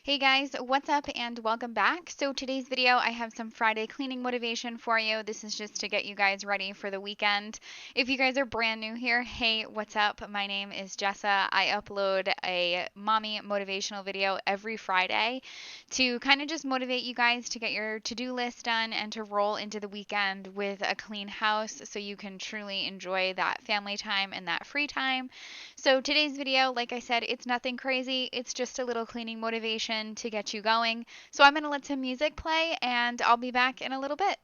Hey guys, what's up and welcome back. So today's video, I have some Friday cleaning motivation for you. This is just to get you guys ready for the weekend. If you guys are brand new here, hey, what's up? My name is Jessa. I upload a mommy motivational video every Friday to kind of just motivate you guys to get your to-do list done and to roll into the weekend with a clean house so you can truly enjoy that family time and that free time. So today's video, like I said, it's nothing crazy. It's just a little cleaning motivation to get you going. So I'm going to let some music play and I'll be back in a little bit.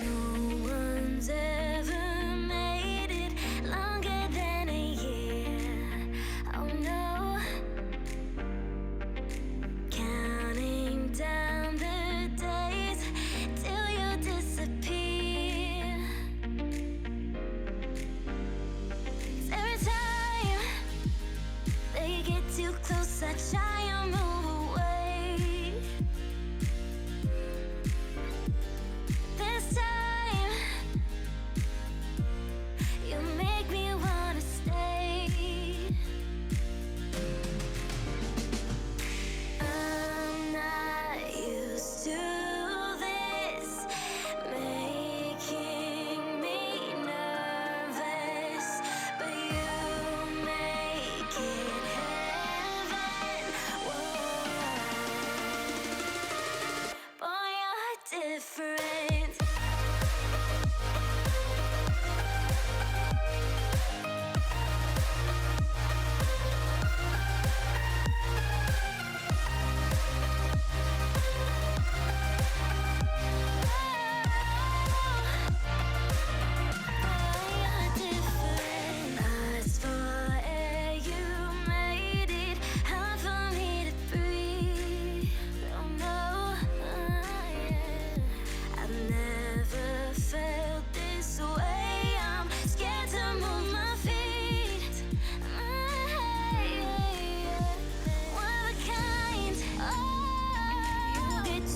No one's ever made it longer than a year. Oh no. Counting down the days till you disappear. 'Cause every time they get too close, I try and move away. This time you make me wanna stay. I'm not used to this, making me nervous, but you make it heaven. Whoa, boy, you're different.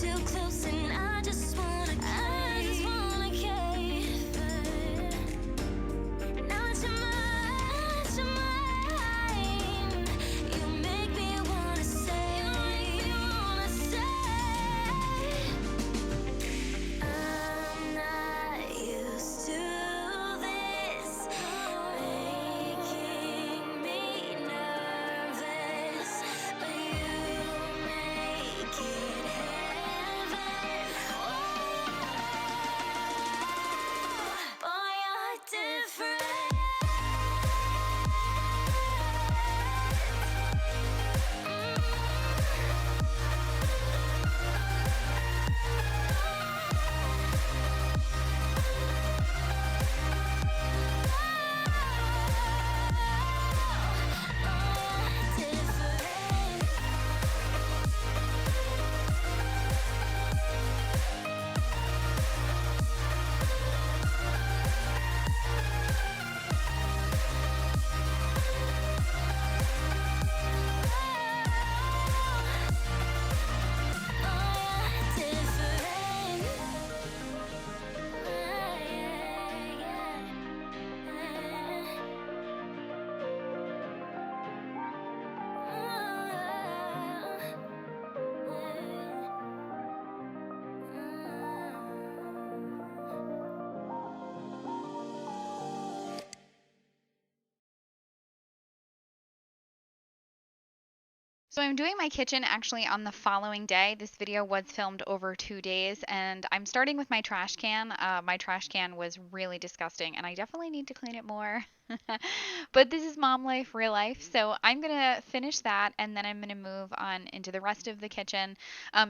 Too close and I just wanna cave. Now it's your mind. You make me wanna say, I'm not used to this, making me nervous, but you make it heaven. Boy, you're different. So I'm doing my kitchen actually on the following day. This video was filmed over 2 days and I'm starting with my trash can. My trash can was really disgusting and I definitely need to clean it more. But this is mom life, real life. So I'm going to finish that and then I'm going to move on into the rest of the kitchen.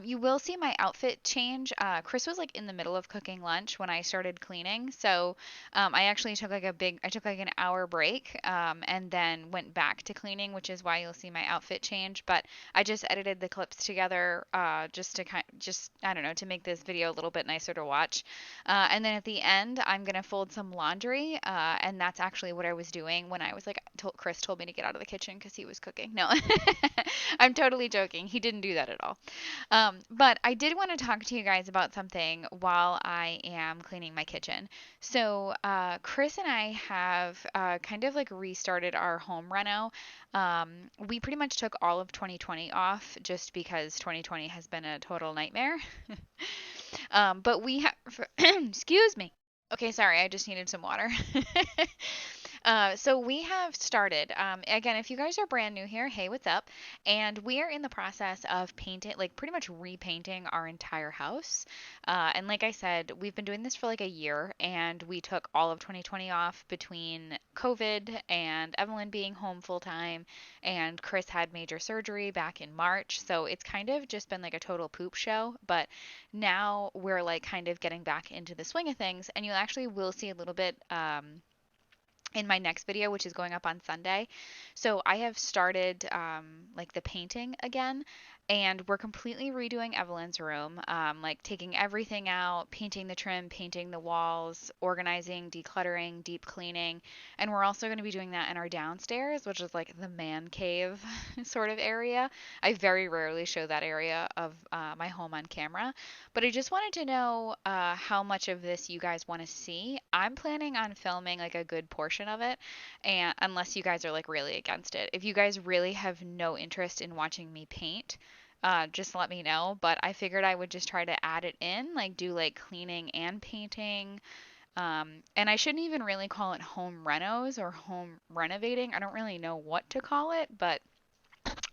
You will see my outfit change. Chris was like in the middle of cooking lunch when I started cleaning. So I actually took like I took like an hour break and then went back to cleaning, which is why you'll see my outfit change. But I just edited the clips together just to I don't know, to make this video a little bit nicer to watch. And then at the end, I'm going to fold some laundry and that's actually what what I was doing when I was like, Chris told me to get out of the kitchen because he was cooking. No, I'm totally joking. He didn't do that at all. But I did want to talk to you guys about something while I am cleaning my kitchen. So, Chris and I have kind of like restarted our home reno. We pretty much took all of 2020 off just because 2020 has been a total nightmare. But we have, excuse me. Okay, sorry, I just needed some water. So we have started. Again, if you guys are brand new here, hey, what's up? And we are in the process of painting, like pretty much repainting our entire house. And like I said, we've been doing this for like a year, and we took all of 2020 off between COVID and Evelyn being home full time, and Chris had major surgery back in March. So it's kind of just been like a total poop show. But now we're like kind of getting back into the swing of things, and you actually will see a little bit. In my next video, which is going up on Sunday. So I have started like the painting again, and we're completely redoing Evelyn's room, like taking everything out, painting the trim, painting the walls, organizing, decluttering, deep cleaning, and we're also going to be doing that in our downstairs, which is like the man cave sort of area. I very rarely show that area of my home on camera, but I just wanted to know how much of this you guys want to see. I'm planning on filming like a good portion of it, and unless you guys are like really against it. If you guys really have no interest in watching me paint, just let me know. But I figured I would just try to add it in, like do like cleaning and painting. And I shouldn't even really call it home renos or home renovating. I don't really know what to call it, but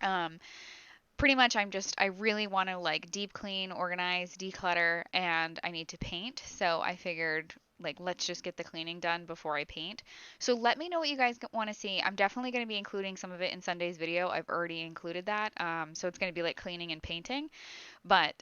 um, pretty much I really want to like deep clean, organize, declutter, and I need to paint. So I figured like let's just get the cleaning done before I paint. So let me know what you guys want to see. I'm definitely going to be including some of it in Sunday's video. I've already included that. So it's going to be like cleaning and painting. But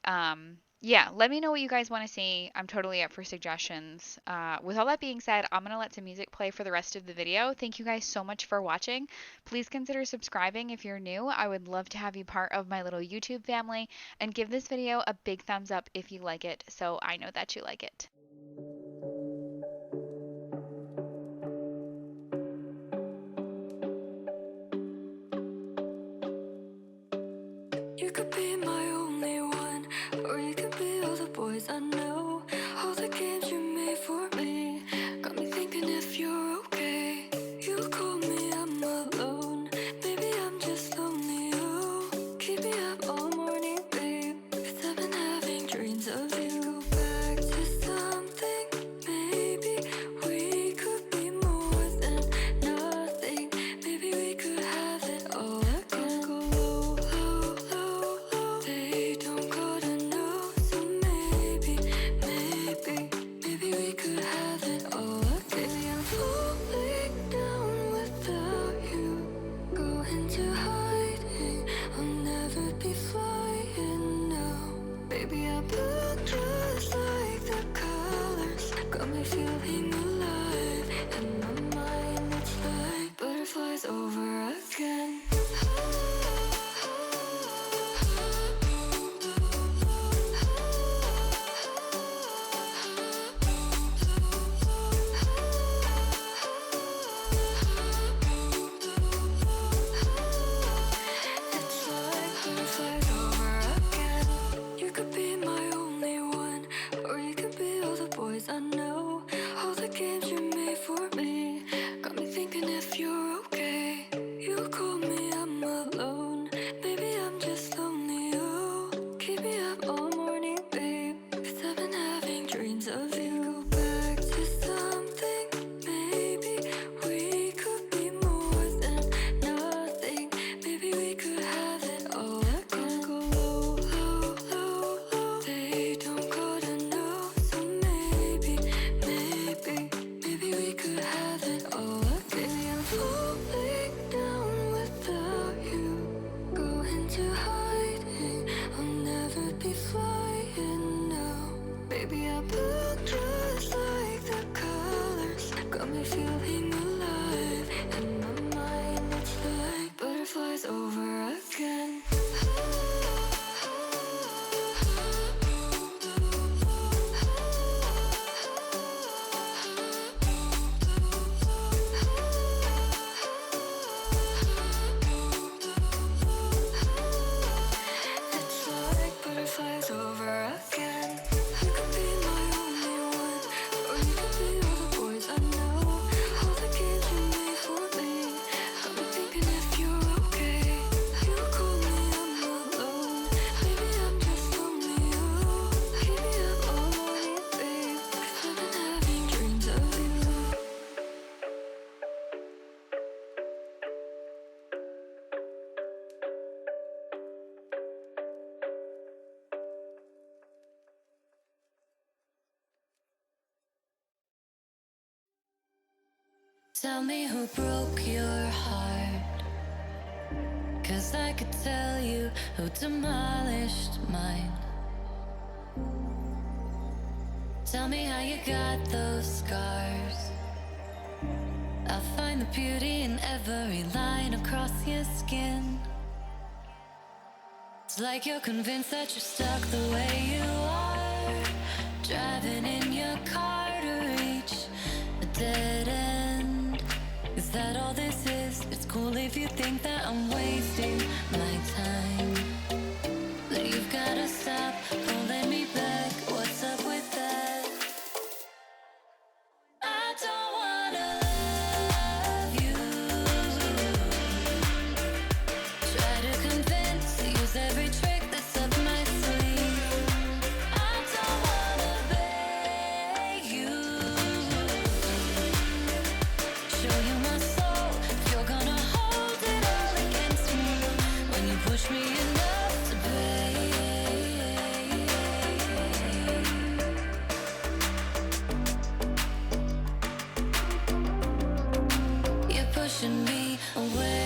yeah, let me know what you guys want to see. I'm totally up for suggestions. With all that being said, I'm going to let some music play for the rest of the video. Thank you guys so much for watching. Please consider subscribing if you're new. I would love to have you part of my little YouTube family, and give this video a big thumbs up if you like it, so I know that you like it. You could be my only one, or you could be all the boys I know. All the games you made for me got me thinking if you're okay. You call me, I'm alone. Maybe I'm just lonely. Oh, keep me up all morning, babe. 'Cause I've been having dreams of you. Go back to something. Maybe we could be more than nothing. Maybe we could have it all again. Go low, low, low, low. They don't gotta know. So maybe we could have it all again. Maybe I'm falling down without you. Go into hiding. I'll never be flying now. Baby, I look just like the colors. Got me feeling alive. In my mind, it's like butterflies over again. It's like butterflies over again. You could be my only one, or you could be all the boys I know. All the games you made for me got me thinking if you're okay. You call me, I'm alone. Maybe I'm just lonely. Oh, keep me up all morning, babe. 'Cause I've been having dreams of you. Go back to something. Maybe we could be more than nothing. Maybe we could have it all again. Go low, low, low, low. They don't gotta know. So maybe we could have it Tell me who broke your heart, 'cause I could tell you who demolished mine. Tell me how you got those scars. I'll find the beauty in every line across your skin. It's like you're convinced that you're stuck the way you are, driving in your car to reach a dead end. Is that all this is? It's cool if you think that I'm wasting my time, but you've gotta stop pulling me back. What's up with that? I don't wanna love you. Try to convince, use every trick that's up my sleeve. I don't wanna beg you. Show you my soul, if you're gonna hold it all against me. When you push me enough to pay, you're pushing me away.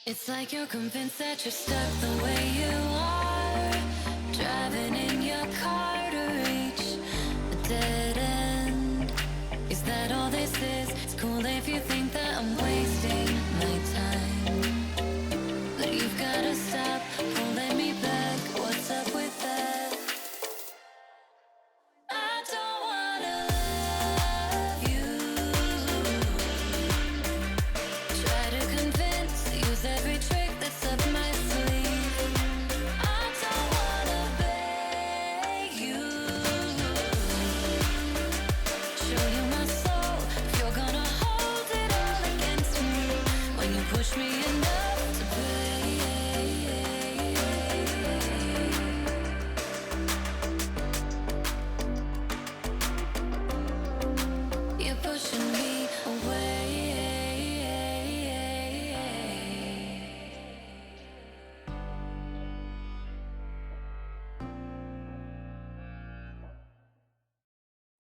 It's like you're convinced that you're stuck the way you are, driving in your car to reach a dead end. Is that all this is? It's cool if you think that I'm wasting my time, but you've gotta stop pulling me back. What's up with that? I don't wanna love you. Try to convince, use every trick that's up my sleeve. I don't wanna beg you. Show you my soul, if you're gonna hold it all against me. When you push me enough to pay, you're pushing me away.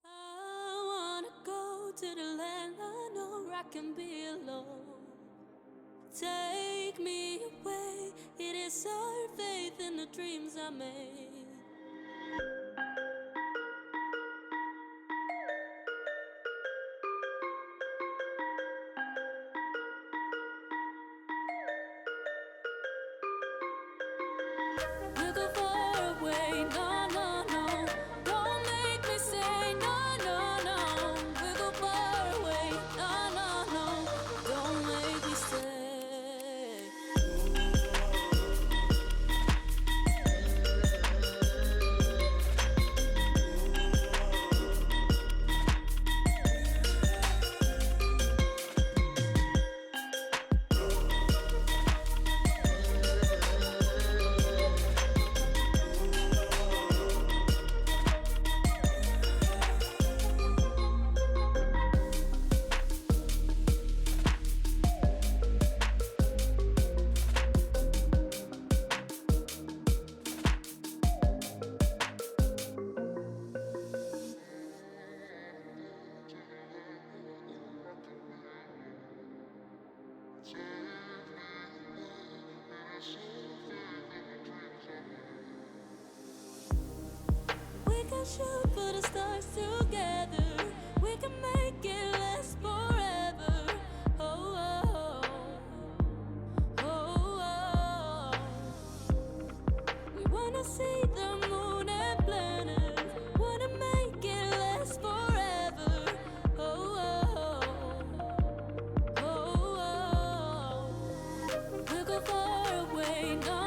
I wanna go to the land I know I can be alone. Take me away. It is our faith in the dreams I made. We'll go far away. No, no, no. Don't make me say no, no, no. We'll go far away. No, no, no. Don't make me stay. We can shoot for the stars together. We can make it last forever. Oh, oh, oh, oh. We wanna see the moon and planets. Wanna make it last forever. Oh, oh, oh, oh. We'll go far away. No,